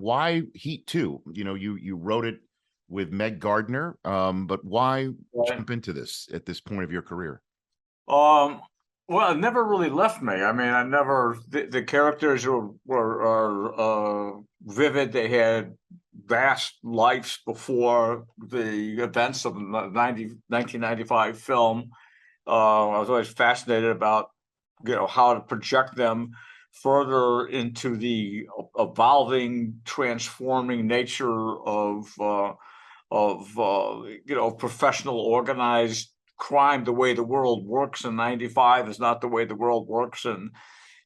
why Heat 2? You wrote it with Meg Gardner, but why jump into this at this point of your career? Well, it never really left me. I mean, the characters were vivid. They had vast lives before the events of the 1995 film. I was always fascinated about, how to project them further into the evolving, transforming nature of professional organized crime. The way the world works in 95 is not the way the world works in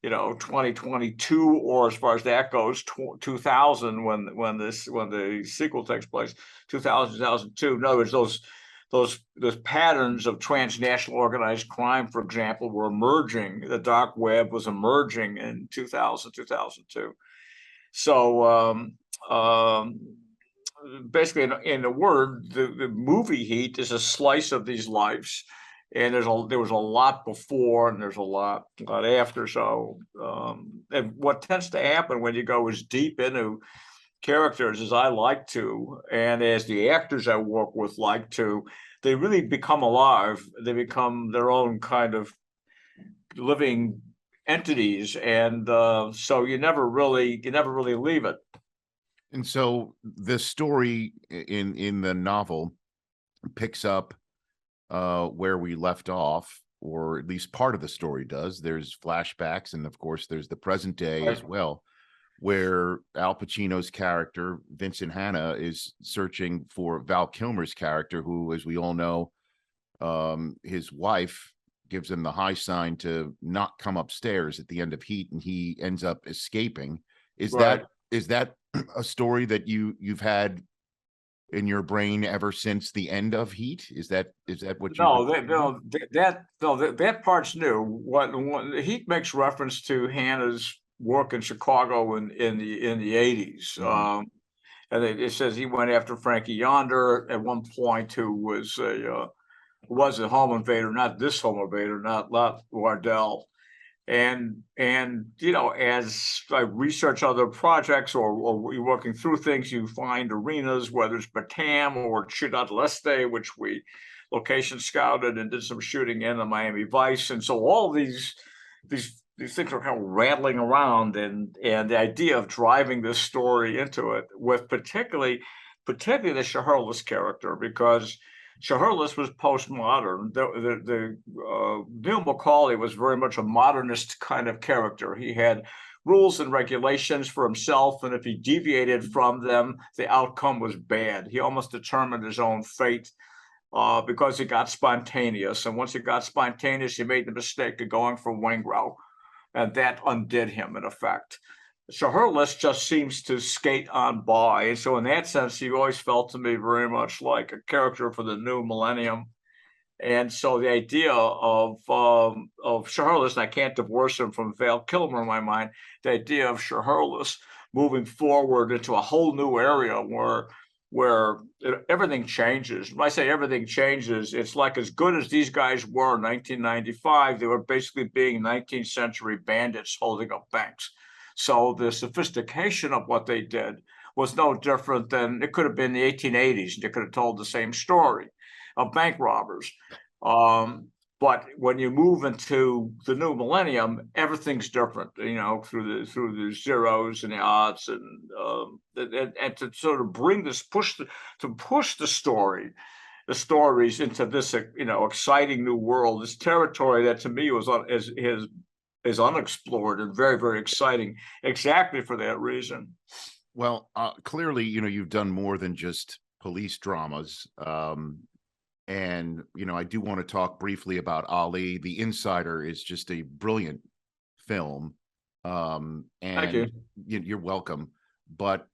2022, or as far as that goes, 2000, when the sequel takes place, 2000, 2002. In other words, those patterns of transnational organized crime, for example, were emerging. The dark web was emerging in 2000, 2002. So basically, in a word, the movie Heat is a slice of these lives, and there was a lot before, and there's a lot after. So, and what tends to happen when you go as deep into characters as I like to, and as the actors I work with like to, they really become alive. They become their own kind of living entities, and so you never really leave it. And so the story in the novel picks up where we left off, or at least part of the story does. There's flashbacks, and of course there's the present day as well, where Al Pacino's character, Vincent Hanna, is searching for Val Kilmer's character, who, as we all know, his wife gives him the high sign to not come upstairs at the end of Heat, and he ends up escaping. Is that a story that you've had in your brain ever since the end of Heat? Is that what you? No, that part's new. What Heat makes reference to Hannah's work in Chicago in the 80s. Mm-hmm. And it says he went after Frankie Yonder at one point, who was a home invader, not this home invader, not Wardell. And as I research other projects or you're working through things, you find arenas, whether it's Batam or Ciudad del Este, which we location scouted and did some shooting in the Miami Vice. And so all these things are kind of rattling around, and the idea of driving this story into it with particularly the Shaharlis character, because Shaharlis was postmodern. Neil McCauley was very much a modernist kind of character. He had rules and regulations for himself, and if he deviated from them, the outcome was bad. He almost determined his own fate because he got spontaneous. And once he got spontaneous, he made the mistake of going for Wingrow, and that undid him in effect. Shaharlis just seems to skate on by. And so in that sense, he always felt to me very much like a character for the new millennium. And so the idea of Shaharlis, and I can't divorce him from Val Kilmer in my mind, the idea of Shaharlis moving forward into a whole new area where everything changes. When I say everything changes, it's like as good as these guys were in 1995, they were basically being 19th century bandits holding up banks. So the sophistication of what they did was no different than it could have been the 1880s, and you could have told the same story of bank robbers. But when you move into the new millennium, everything's different, through the zeros and the odds, and to sort of bring this push the stories into this exciting new world, this territory that to me is unexplored and very, very exciting, exactly for that reason. Well, clearly, you've done more than just police dramas. And, I do want to talk briefly about Ali. The Insider is just a brilliant film. And Thank you. You're welcome. But,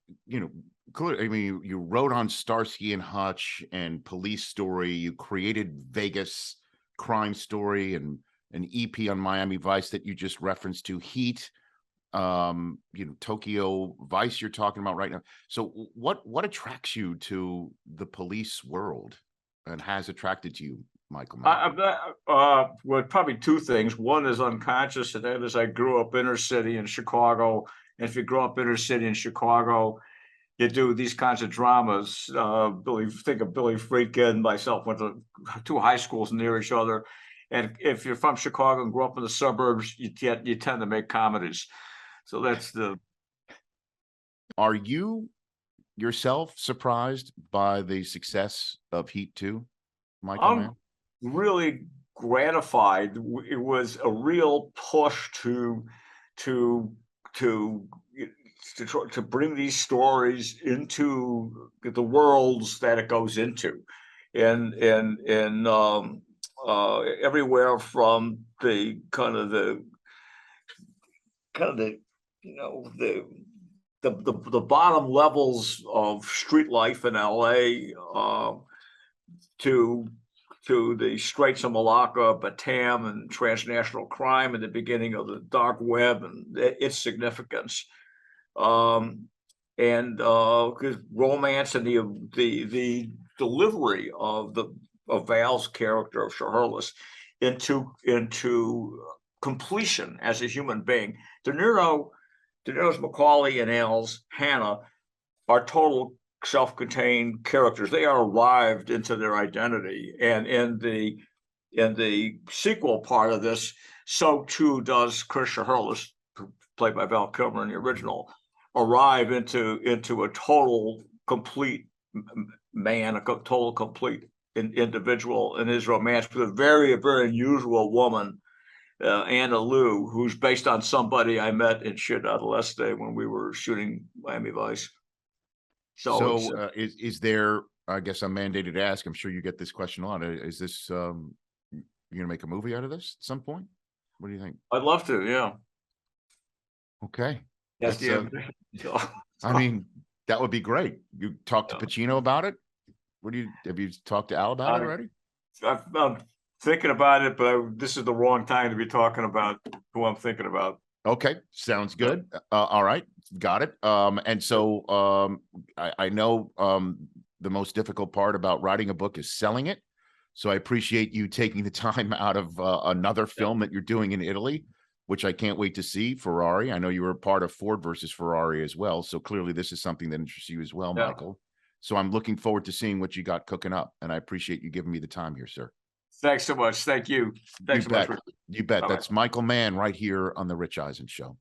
clearly, you wrote on Starsky and Hutch and Police Story. You created Vegas Crime Story and an EP on Miami Vice that you just referenced to, Heat, Tokyo Vice you're talking about right now. So what attracts you to the police world and has attracted you, Michael? Well, probably two things. One is unconscious, and that is I grew up inner city in Chicago. And if you grow up inner city in Chicago, you do these kinds of dramas. Think of Billy Friedkin, myself went to two high schools near each other. And if you're from Chicago and grew up in the suburbs, you tend to make comedies. So that's the. Are you yourself surprised by the success of Heat 2, Michael Mann? Really gratified. It was a real push to bring these stories into the worlds that it goes into, and everywhere from the the bottom levels of street life in LA to the Straits of Malacca, Batam, and transnational crime, and the beginning of the dark web and its significance, and romance and the delivery of Val's character of Shirless into completion as a human being. De Niro's Macaulay and Al's Hannah are total self-contained characters. They are arrived into their identity, and in the sequel part of this, so too does Chris Shirless, played by Val Kilmer in the original, arrive into a total complete man, a total complete individual in his romance with a very, very unusual woman, Anna Lou, who's based on somebody I met in Ciudad del Este when we were shooting Miami Vice. So is there, I guess I'm mandated to ask, I'm sure you get this question a lot. Is this, you're gonna make a movie out of this at some point? What do you think? I'd love to, yeah. Okay. Yes, yeah. I mean, that would be great. You talked to Pacino about it? Have you talked to Al about it already? I'm thinking about it, but this is the wrong time to be talking about who I'm thinking about. Okay, sounds good. All right, got it. And so I know the most difficult part about writing a book is selling it. So I appreciate you taking the time out of another film that you're doing in Italy, which I can't wait to see, Ferrari. I know you were a part of Ford versus Ferrari as well. So clearly this is something that interests you as well, Michael. So I'm looking forward to seeing what you got cooking up. And I appreciate you giving me the time here, sir. Thanks so much. Thank you. Thanks so much. You bet. That's Michael Mann right here on The Rich Eisen Show.